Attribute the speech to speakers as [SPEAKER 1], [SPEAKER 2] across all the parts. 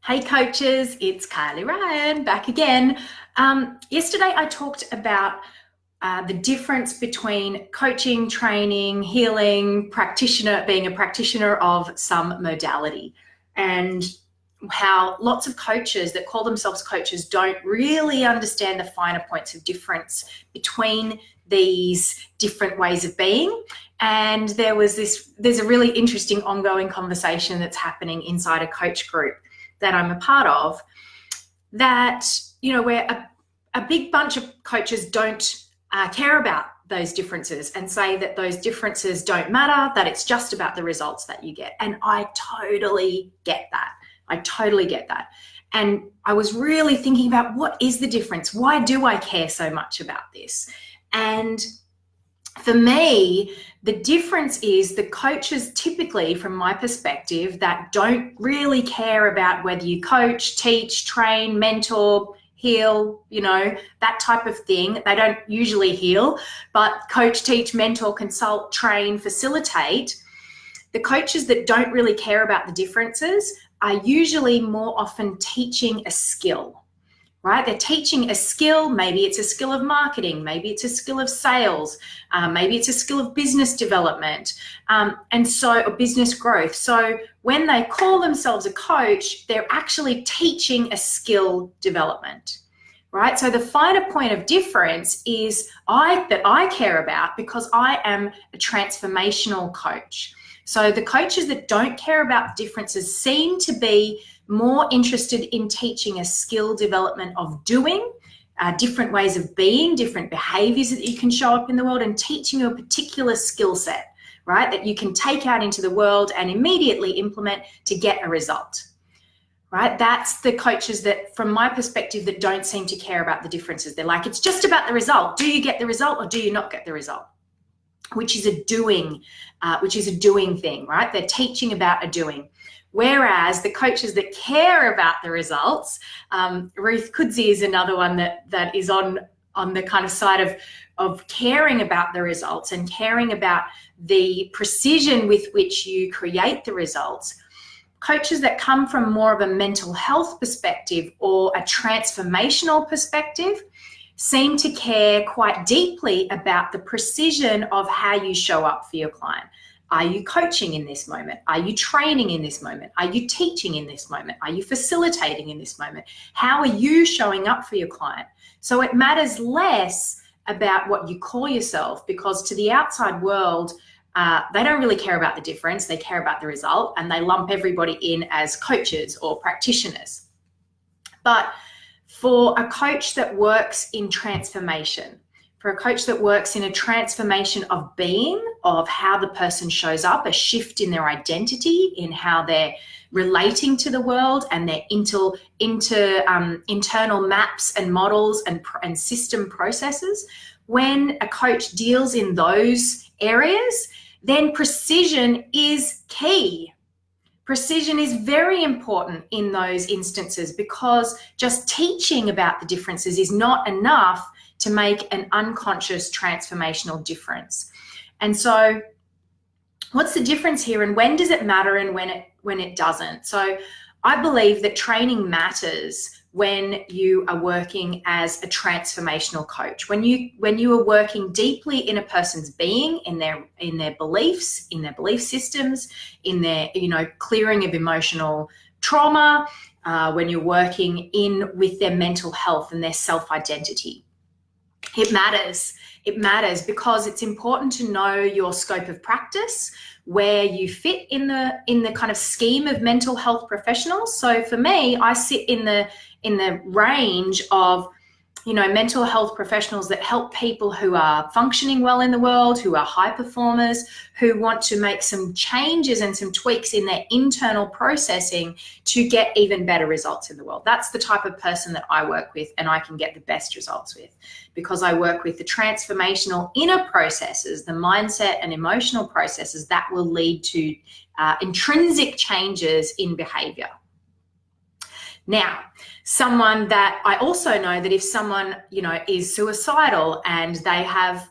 [SPEAKER 1] Hey coaches, it's Kylie Ryan back again. Yesterday I talked about the difference between coaching, training, healing, practitioner, being a practitioner of some modality, and how lots of coaches that call themselves coaches don't really understand the finer points of difference between these different ways of being. And there's a really interesting ongoing conversation that's happening inside a coach group that I'm a part of, that, where a big bunch of coaches don't care about those differences and say that those differences don't matter, that it's just about the results that you get. And I totally get that. And I was really thinking about, what is the difference? Why do I care so much about this? And for me, the difference is the coaches typically, from my perspective, that don't really care about whether you coach, teach, train, mentor, heal, that type of thing. They don't usually heal, but coach, teach, mentor, consult, train, facilitate. The coaches that don't really care about the differences are usually more often teaching a skill. Right? They're teaching a skill. Maybe it's a skill of marketing. Maybe it's a skill of sales. Maybe it's a skill of business development, or business growth. So when they call themselves a coach, they're actually teaching a skill development, right? So the finer point of difference is that I care about, because I am a transformational coach. So the coaches that don't care about the differences seem to be more interested in teaching a skill development of doing, different ways of being, different behaviors that you can show up in the world, and teaching you a particular skill set, right, that you can take out into the world and immediately implement to get a result, right? That's the coaches that, from my perspective, that don't seem to care about the differences. They're like, it's just about the result. Do you get the result or do you not get the result? Which is a doing thing, right? They're teaching about a doing. Whereas the coaches that care about the results, Ruth Kudzi is another one that is on the kind of side of caring about the results and caring about the precision with which you create the results. Coaches that come from more of a mental health perspective or a transformational perspective seem to care quite deeply about the precision of how you show up for your client. Are you coaching in this moment? Are you training in this moment? Are you teaching in this moment? Are you facilitating in this moment? How are you showing up for your client? So it matters less about what you call yourself, because to the outside world, they don't really care about the difference. They care about the result, and they lump everybody in as coaches or practitioners. But for a coach that works in transformation, for a coach that works in a transformation of being, of how the person shows up, a shift in their identity, in how they're relating to the world, and their internal maps and models and system processes, when a coach deals in those areas, then precision is key. Precision is very important in those instances, because just teaching about the differences is not enough to make an unconscious transformational difference. And so what's the difference here, and when does it matter and when it doesn't? So I believe that training matters when you are working as a transformational coach, when you are working deeply in a person's being, in their beliefs, in their belief systems, in their clearing of emotional trauma, when you're working with their mental health and their self-identity. It matters because it's important to know your scope of practice, where you fit in the kind of scheme of mental health professionals. So for me, I sit in the range of mental health professionals that help people who are functioning well in the world, who are high performers, who want to make some changes and some tweaks in their internal processing to get even better results in the world. That's the type of person that I work with, and I can get the best results with, because I work with the transformational inner processes, the mindset and emotional processes that will lead to intrinsic changes in behavior. Now, someone that I also know that if someone, is suicidal and they have,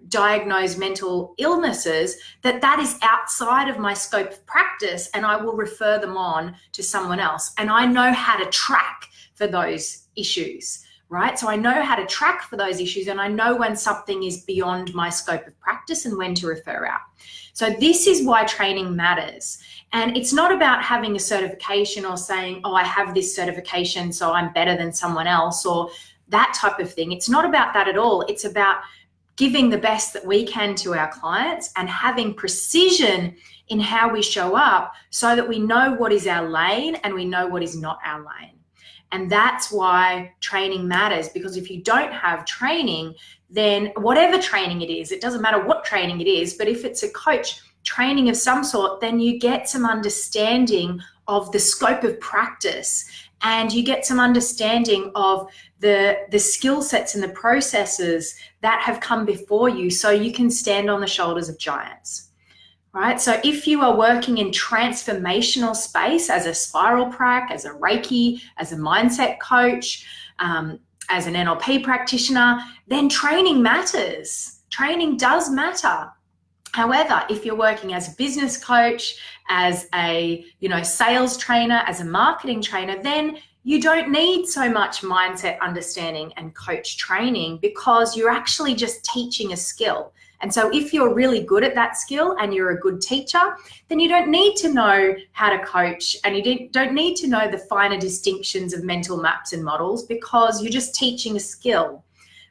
[SPEAKER 1] diagnosed mental illnesses, that is outside of my scope of practice, and I will refer them on to someone else. And I know how to track for those issues, right? So I know how to track for those issues, and I know when something is beyond my scope of practice and when to refer out. So this is why training matters. And it's not about having a certification or saying, oh, I have this certification, so I'm better than someone else, or that type of thing. It's not about that at all. It's about giving the best that we can to our clients and having precision in how we show up so that we know what is our lane and we know what is not our lane. And that's why training matters, because if you don't have training, then whatever training it is, it doesn't matter what training it is, but if it's a coach training of some sort, then you get some understanding of the scope of practice, and you get some understanding of the skill sets and the processes that have come before you, so you can stand on the shoulders of giants, right? So if you are working in transformational space as a spiral prac, as a Reiki, as a mindset coach, as an NLP practitioner, then training matters. Training does matter. However, if you're working as a business coach, as a sales trainer, as a marketing trainer, then you don't need so much mindset understanding and coach training, because you're actually just teaching a skill. And so if you're really good at that skill and you're a good teacher, then you don't need to know how to coach, and you don't need to know the finer distinctions of mental maps and models, because you're just teaching a skill,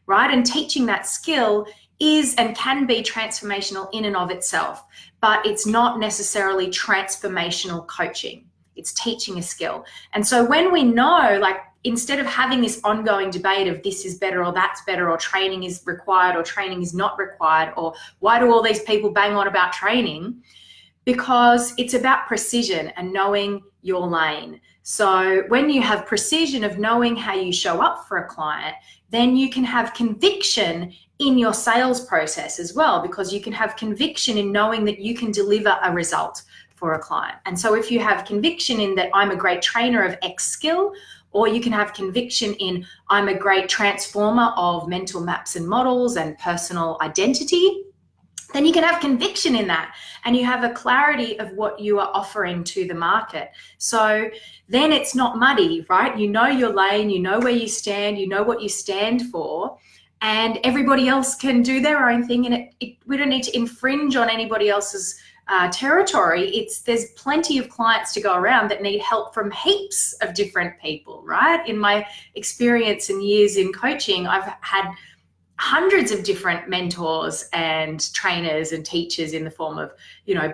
[SPEAKER 1] right? And teaching that skill is and can be transformational in and of itself, but it's not necessarily transformational coaching. It's teaching a skill. And so when we know, like, instead of having this ongoing debate of this is better or that's better, or training is required or training is not required, or why do all these people bang on about training? Because it's about precision and knowing your lane. So when you have precision of knowing how you show up for a client, then you can have conviction in your sales process as well, because you can have conviction in knowing that you can deliver a result for a client. And so if you have conviction in that I'm a great trainer of X skill, or you can have conviction in I'm a great transformer of mental maps and models and personal identity, then you can have conviction in that, and you have a clarity of what you are offering to the market. So then it's not muddy, right? You know your lane, you know where you stand, you know what you stand for, and everybody else can do their own thing, and we don't need to infringe on anybody else's territory. There's plenty of clients to go around that need help from heaps of different people, right? In my experience and years in coaching, I've had hundreds of different mentors and trainers and teachers in the form of,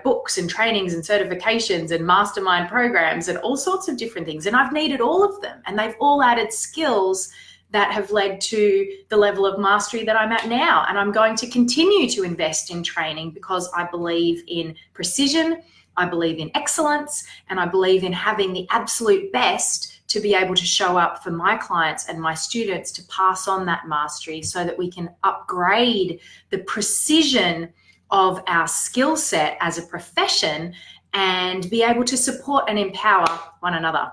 [SPEAKER 1] books and trainings and certifications and mastermind programs and all sorts of different things. And I've needed all of them, and they've all added skills that have led to the level of mastery that I'm at now. And I'm going to continue to invest in training, because I believe in precision, I believe in excellence, and I believe in having the absolute best to be able to show up for my clients and my students to pass on that mastery, so that we can upgrade the precision of our skill set as a profession and be able to support and empower one another.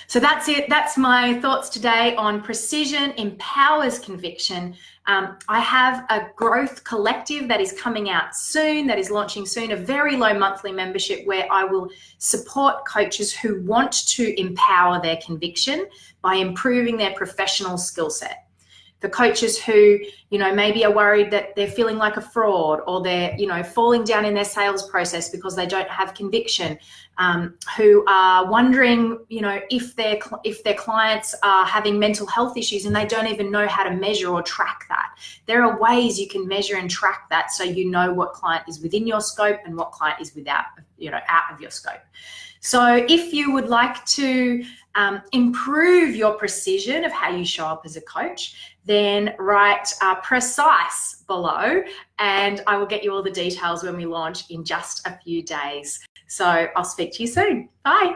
[SPEAKER 1] So that's it. That's my thoughts today on precision empowers conviction. I have a growth collective that is coming out soon, that is launching soon, a very low monthly membership where I will support coaches who want to empower their conviction by improving their professional skill set. For coaches who, maybe are worried that they're feeling like a fraud, or they're, falling down in their sales process because they don't have conviction, who are wondering, if their clients are having mental health issues and they don't even know how to measure or track that. There are ways you can measure and track that, so you know what client is within your scope and what client is out of your scope. So if you would like to improve your precision of how you show up as a coach, then write precise below, and I will get you all the details when we launch in just a few days. So I'll speak to you soon. Bye.